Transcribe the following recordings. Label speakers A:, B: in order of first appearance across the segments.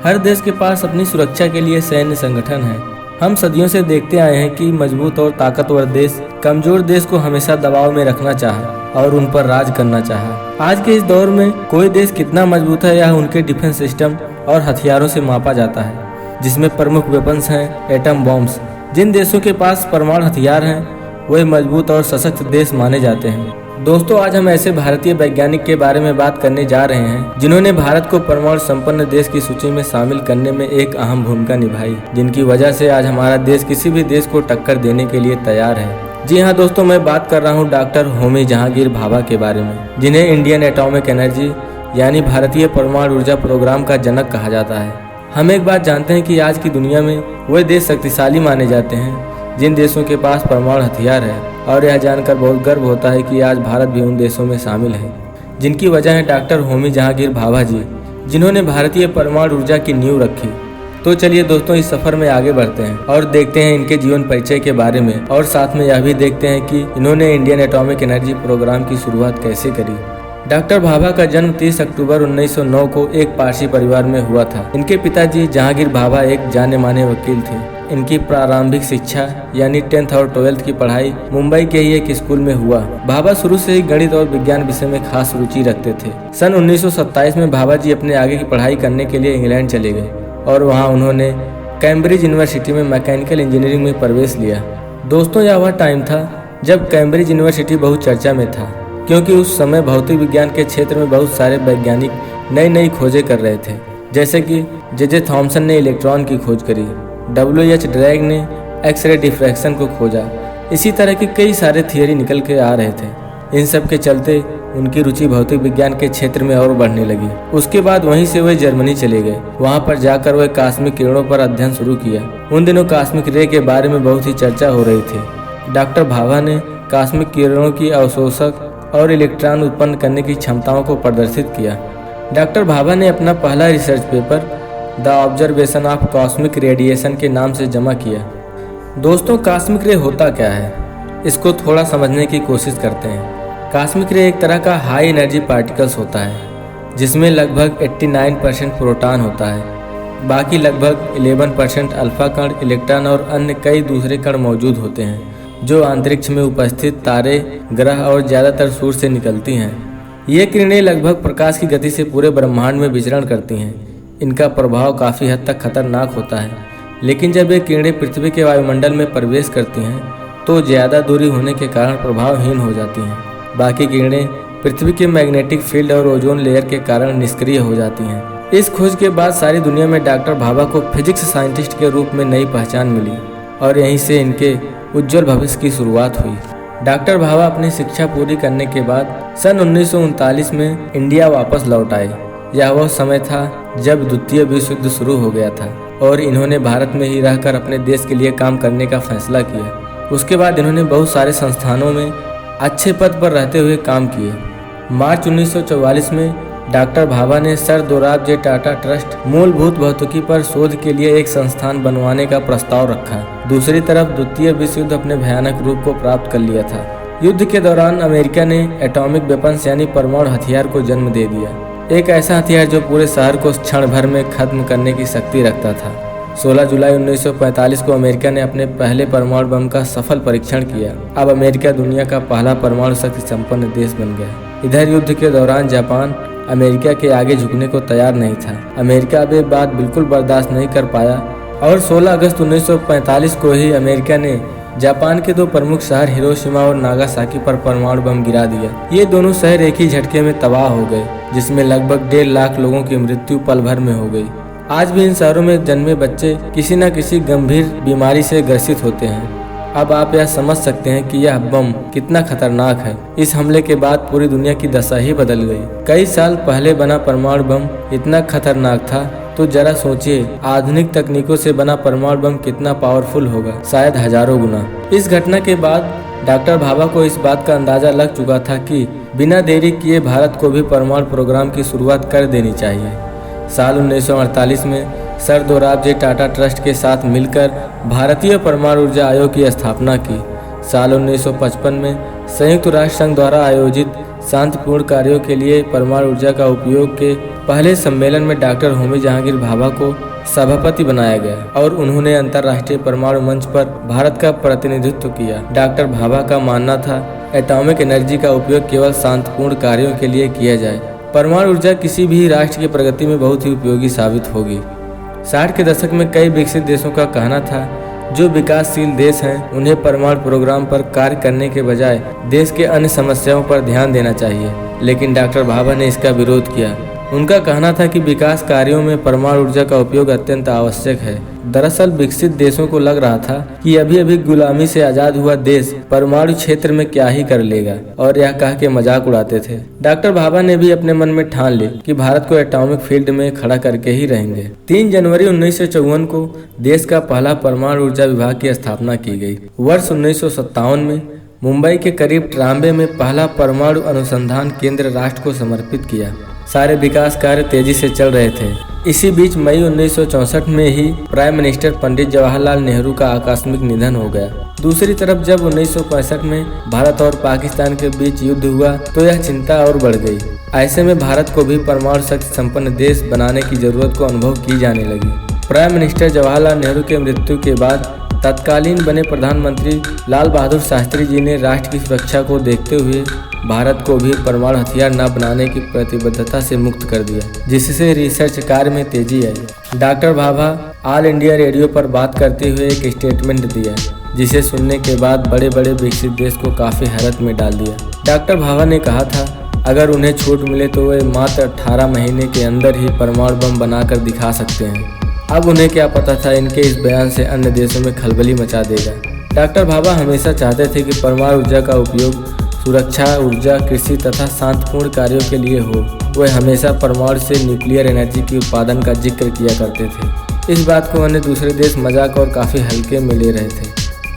A: हर देश के पास अपनी सुरक्षा के लिए सैन्य संगठन है। हम सदियों से देखते आए हैं कि मजबूत और ताकतवर देश कमजोर देश को हमेशा दबाव में रखना चाहा और उन पर राज करना चाहा। आज के इस दौर में कोई देश कितना मजबूत है यह उनके डिफेंस सिस्टम और हथियारों से मापा जाता है, जिसमें प्रमुख वेपन्स हैं एटम बॉम्ब्स। जिन देशों के पास परमाणु हथियार हैं वही मजबूत और सशक्त देश माने जाते हैं। दोस्तों, आज हम ऐसे भारतीय वैज्ञानिक के बारे में बात करने जा रहे हैं जिन्होंने भारत को परमाणु संपन्न देश की सूची में शामिल करने में एक अहम भूमिका निभाई, जिनकी वजह से आज हमारा देश किसी भी देश को टक्कर देने के लिए तैयार है। जी हाँ दोस्तों, मैं बात कर रहा हूँ डॉक्टर होमी जहांगीर भाभा के बारे में, जिन्हें इंडियन एटॉमिक एनर्जी यानी भारतीय परमाणु ऊर्जा प्रोग्राम का जनक कहा जाता है। हम एक बात जानते हैं कि आज की दुनिया में वह देश शक्तिशाली माने जाते हैं जिन देशों के पास परमाणु हथियार है, और यह जानकर बहुत गर्व होता है कि आज भारत भी उन देशों में शामिल है, जिनकी वजह है डॉक्टर होमी जहांगीर भाभा जी, जिन्होंने भारतीय परमाणु ऊर्जा की नींव रखी। तो चलिए दोस्तों, इस सफर में आगे बढ़ते हैं और देखते हैं इनके जीवन परिचय के बारे में, और साथ में यह भी देखते हैं कि इन्होंने इंडियन एटॉमिक एनर्जी प्रोग्राम की शुरुआत कैसे करी। डॉक्टर भाभा का जन्म 30 अक्टूबर 1909 को एक पारसी परिवार में हुआ था। इनके पिताजी जहांगीर भाभा एक जाने माने वकील थे। इनकी प्रारंभिक शिक्षा यानी 10th और 12th की पढ़ाई मुंबई के ही एक स्कूल में हुआ। भाभा शुरू से ही गणित और विज्ञान विषय में खास रुचि रखते थे। सन 1927 में भाभा जी अपने आगे की पढ़ाई करने के लिए इंग्लैंड चले गए और वहाँ उन्होंने कैम्ब्रिज यूनिवर्सिटी में मैकेनिकल इंजीनियरिंग में प्रवेश लिया। दोस्तों, यह वह टाइम था जब कैम्ब्रिज यूनिवर्सिटी बहुत चर्चा में था, क्योंकि उस समय भौतिक विज्ञान के क्षेत्र में बहुत सारे वैज्ञानिक नई नई खोजें कर रहे थे, जैसे कि जे थॉमसन ने इलेक्ट्रॉन की खोज करी, W.H. ड्रैग ने एक्सरे डिफ्रैक्शन को खोजा। इसी तरह के कई सारे थियरी निकल के आ रहे थे। इन सब के चलते उनकी रुचि भौतिक विज्ञान के क्षेत्र में और बढ़ने लगी। उसके बाद वहीं से वह जर्मनी चले गए। वहाँ पर जाकर वह कॉस्मिक किरणों पर अध्ययन शुरू किया। उन दिनों कॉस्मिक रे के बारे में बहुत ही चर्चा हो रही थी। डॉक्टर भाभा ने कॉस्मिक किरणों की अवशोषक और इलेक्ट्रॉन उत्पन्न करने की क्षमताओं को प्रदर्शित किया। डॉक्टर भाभा ने अपना पहला research paper the observation of cosmic radiation के नाम से जमा किया। दोस्तों, कॉस्मिक रे होता क्या है, इसको थोड़ा समझने की कोशिश करते हैं। कॉस्मिक रे एक तरह का हाई एनर्जी पार्टिकल्स होता है, जिसमें लगभग 89% प्रोटॉन होता है। बाकी लगभग 11% अल्फा कण, इलेक्ट्रॉन और अन्य कई दूसरे कण मौजूद होते हैं, जो अंतरिक्ष में उपस्थित तारे, ग्रह और ज़्यादातर सूर्य से निकलती हैं। ये किरणें लगभग प्रकाश की गति से पूरे ब्रह्मांड में विचरण करती हैं। इनका प्रभाव काफ़ी हद तक खतरनाक होता है, लेकिन जब ये किरणें पृथ्वी के वायुमंडल में प्रवेश करती हैं तो ज़्यादा दूरी होने के कारण प्रभावहीन हो जाती हैं। बाकी किरणें पृथ्वी के मैग्नेटिक फील्ड और ओजोन लेयर के कारण निष्क्रिय हो जाती हैं। इस खोज के बाद सारी दुनिया में डॉक्टर भाभा को फिजिक्स साइंटिस्ट के रूप में नई पहचान मिली और यहीं से इनके उज्जवल भविष्य की शुरुआत हुई। डॉक्टर भाभा अपनी शिक्षा पूरी करने के बाद सन 1939 में इंडिया वापस लौट आए। यह वह समय था जब द्वितीय विश्व युद्ध शुरू हो गया था और इन्होंने भारत में ही रहकर अपने देश के लिए काम करने का फैसला किया। उसके बाद इन्होंने बहुत सारे संस्थानों में अच्छे पद पर रहते हुए काम किए। मार्च 1944 में डॉक्टर भाभा ने सर दोराबजी टाटा ट्रस्ट मूलभूत भौतिकी पर शोध के लिए एक संस्थान बनवाने का प्रस्ताव रखा। दूसरी तरफ द्वितीय विश्व युद्ध अपने भयानक रूप को प्राप्त कर लिया था। युद्ध के दौरान अमेरिका ने एटॉमिक वेपन्स यानी परमाणु हथियार को जन्म दे दिया, एक ऐसा हथियार जो पूरे शहर को क्षण भर में खत्म करने की शक्ति रखता था। 16 जुलाई 1945 को अमेरिका ने अपने पहले परमाणु बम का सफल परीक्षण किया। अब अमेरिका दुनिया का पहला परमाणु शक्ति संपन्न देश बन गया। इधर युद्ध के दौरान जापान अमेरिका के आगे झुकने को तैयार नहीं था। अमेरिका अब ये बात बिल्कुल बर्दाश्त नहीं कर पाया और 16 अगस्त 1945 को ही अमेरिका ने जापान के दो प्रमुख शहर हिरोशिमा और नागासाकी पर परमाणु बम गिरा दिया। ये दोनों शहर एक ही झटके में तबाह हो गए, जिसमें लगभग 1.5 लाख लोगों की मृत्यु पल भर में हो गई। आज भी इन शहरों में जन्मे बच्चे किसी न किसी गंभीर बीमारी से ग्रसित होते हैं। अब आप यह समझ सकते हैं कि यह बम कितना खतरनाक है। इस हमले के बाद पूरी दुनिया की दशा ही बदल गई। कई साल पहले बना परमाणु बम इतना खतरनाक था तो जरा सोचिए आधुनिक तकनीकों से बना परमाणु बम कितना पावरफुल होगा, शायद हजारों गुना। इस घटना के बाद डॉक्टर भाभा को इस बात का अंदाजा लग चुका था कि बिना देरी किए भारत को भी परमाणु प्रोग्राम की शुरुआत कर देनी चाहिए। साल 1948 में सर दोराबजी टाटा ट्रस्ट के साथ मिलकर भारतीय परमाणु ऊर्जा आयोग की स्थापना की। साल 1955 में संयुक्त राष्ट्र संघ द्वारा आयोजित शांतिपूर्ण कार्यों के लिए परमाणु ऊर्जा का उपयोग के पहले सम्मेलन में डॉक्टर होमी जहांगीर भाभा को सभापति बनाया गया और उन्होंने अंतर्राष्ट्रीय परमाणु मंच पर भारत का प्रतिनिधित्व किया। डॉक्टर भाभा का मानना था एटॉमिक एनर्जी का उपयोग केवल शांतिपूर्ण कार्यों के लिए किया जाए। परमाणु ऊर्जा किसी भी राष्ट्र की प्रगति में बहुत ही उपयोगी साबित होगी। 60 के दशक में कई विकसित देशों का कहना था जो विकासशील देश हैं उन्हें परमाणु प्रोग्राम पर कार्य करने के बजाय देश के अन्य समस्याओं पर ध्यान देना चाहिए, लेकिन डॉक्टर भाभा ने इसका विरोध किया। उनका कहना था कि विकास कार्यों में परमाणु ऊर्जा का उपयोग अत्यंत आवश्यक है। दरअसल विकसित देशों को लग रहा था कि अभी अभी गुलामी से आजाद हुआ देश परमाणु क्षेत्र में क्या ही कर लेगा और यह कह के मजाक उड़ाते थे। डॉक्टर भाभा ने भी अपने मन में ठान ली कि भारत को एटॉमिक फील्ड में खड़ा करके ही रहेंगे। 3 जनवरी 1954 को देश का पहला परमाणु ऊर्जा विभाग की स्थापना की गई। वर्ष 1957 में मुंबई के करीब ट्राम्बे में पहला परमाणु अनुसंधान केंद्र राष्ट्र को समर्पित किया। सारे विकास कार्य तेजी से चल रहे थे। इसी बीच मई 1964 में ही प्राइम मिनिस्टर पंडित जवाहरलाल नेहरू का आकस्मिक निधन हो गया। दूसरी तरफ जब 1965 में भारत और पाकिस्तान के बीच युद्ध हुआ तो यह चिंता और बढ़ गई। ऐसे में भारत को भी परमाणु शक्ति संपन्न देश बनाने की जरूरत को अनुभव की जाने लगी। प्राइम मिनिस्टर जवाहरलाल नेहरू के मृत्यु के बाद तत्कालीन बने प्रधानमंत्री लाल बहादुर शास्त्री जी ने राष्ट्र की सुरक्षा को देखते हुए भारत को भी परमाणु हथियार न बनाने की प्रतिबद्धता से मुक्त कर दिया, जिससे रिसर्च कार्य में तेजी आई। Doctor Bhabha All India Radio पर बात करते हुए एक स्टेटमेंट दिया, जिसे सुनने के बाद बड़े बड़े विकसित देश को काफी हैरत में डाल दिया। डॉक्टर भाभा ने कहा था अगर उन्हें छूट मिले तो वे मात्र 18 महीने के अंदर ही परमाणु बम बनाकर दिखा सकते हैं। अब उन्हें क्या पता था इनके इस बयान से अन्य देशों में खलबली मचा देगा। डॉक्टर भाभा हमेशा चाहते थे कि परमाणु ऊर्जा का उपयोग सुरक्षा, ऊर्जा, कृषि तथा शांतिपूर्ण कार्यों के लिए हो। वे हमेशा परमाणु से न्यूक्लियर एनर्जी के उत्पादन का जिक्र किया करते थे। इस बात को अन्य दूसरे देश मजाक और काफ़ी हल्के में ले रहे थे,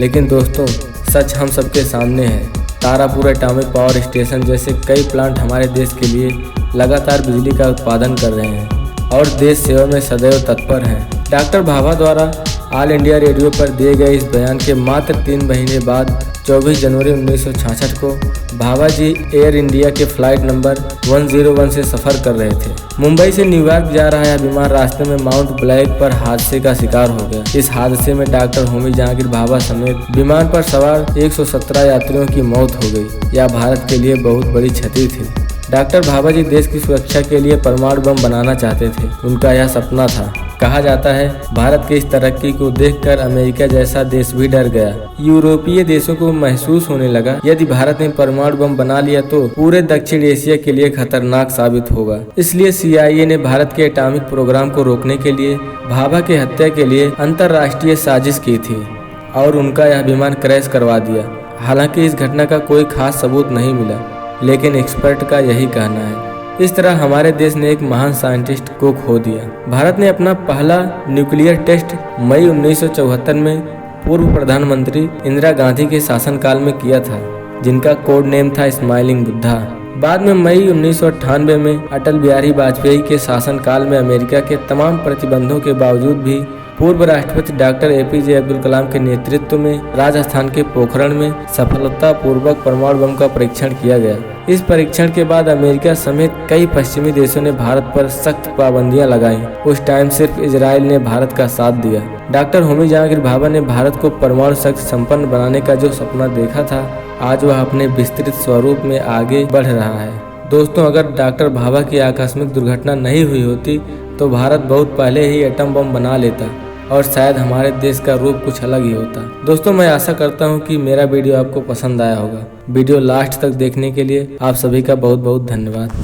A: लेकिन दोस्तों सच हम सबके सामने है। तारापुर एटॉमिक पावर स्टेशन जैसे कई प्लांट हमारे देश के लिए लगातार बिजली का उत्पादन कर रहे हैं और देश सेवा में सदैव तत्पर हैं। डॉक्टर भाभा द्वारा ऑल इंडिया रेडियो पर दिए गए इस बयान के मात्र 3 महीने बाद 24 जनवरी 1966 को भाभा जी एयर इंडिया के फ्लाइट नंबर 101 से सफर कर रहे थे। मुंबई से न्यूयॉर्क जा रहा यह विमान रास्ते में माउंट ब्लैक पर हादसे का शिकार हो गया। इस हादसे में डॉक्टर होमी जहांगीर भाभा समेत विमान पर सवार 117 यात्रियों की मौत हो गई। यह भारत के लिए बहुत बड़ी क्षति थी। डॉक्टर भाभा जी देश की सुरक्षा के लिए परमाणु बम बनाना चाहते थे। उनका यह सपना था। कहा जाता है भारत की इस तरक्की को देखकर अमेरिका जैसा देश भी डर गया। यूरोपीय देशों को महसूस होने लगा यदि भारत ने परमाणु बम बना लिया तो पूरे दक्षिण एशिया के लिए खतरनाक साबित होगा। इसलिए CIA ने भारत के एटॉमिक प्रोग्राम को रोकने के लिए भाभा की हत्या के लिए अंतर्राष्ट्रीय साजिश की थी और उनका यह विमान क्रैश करवा दिया। हालांकि इस घटना का कोई खास सबूत नहीं मिला, लेकिन एक्सपर्ट का यही कहना है। इस तरह हमारे देश ने एक महान साइंटिस्ट को खो दिया। भारत ने अपना पहला न्यूक्लियर टेस्ट मई 1974 में पूर्व प्रधानमंत्री इंदिरा गांधी के शासनकाल में किया था, जिनका कोड नेम था स्माइलिंग बुद्धा। बाद में मई 1998 में अटल बिहारी वाजपेयी के शासनकाल में अमेरिका के तमाम प्रतिबंधों के बावजूद भी पूर्व राष्ट्रपति डॉक्टर APJ अब्दुल कलाम के नेतृत्व में राजस्थान के पोखरण में सफलतापूर्वक परमाणु बम का परीक्षण किया गया। इस परीक्षण के बाद अमेरिका समेत कई पश्चिमी देशों ने भारत पर सख्त पाबंदियां लगाई। उस टाइम सिर्फ इजराइल ने भारत का साथ दिया। डॉक्टर होमी जहांगीर भाभा ने भारत को परमाणु शक्ति संपन्न बनाने का जो सपना देखा था, आज वह अपने विस्तृत स्वरूप में आगे बढ़ रहा है। दोस्तों, अगर डॉक्टर भाभा की आकस्मिक दुर्घटना नहीं हुई होती तो भारत बहुत पहले ही एटम बम बना लेता और शायद हमारे देश का रूप कुछ अलग ही होता। दोस्तों, मैं आशा करता हूं कि मेरा वीडियो आपको पसंद आया होगा। वीडियो लास्ट तक देखने के लिए आप सभी का बहुत बहुत धन्यवाद।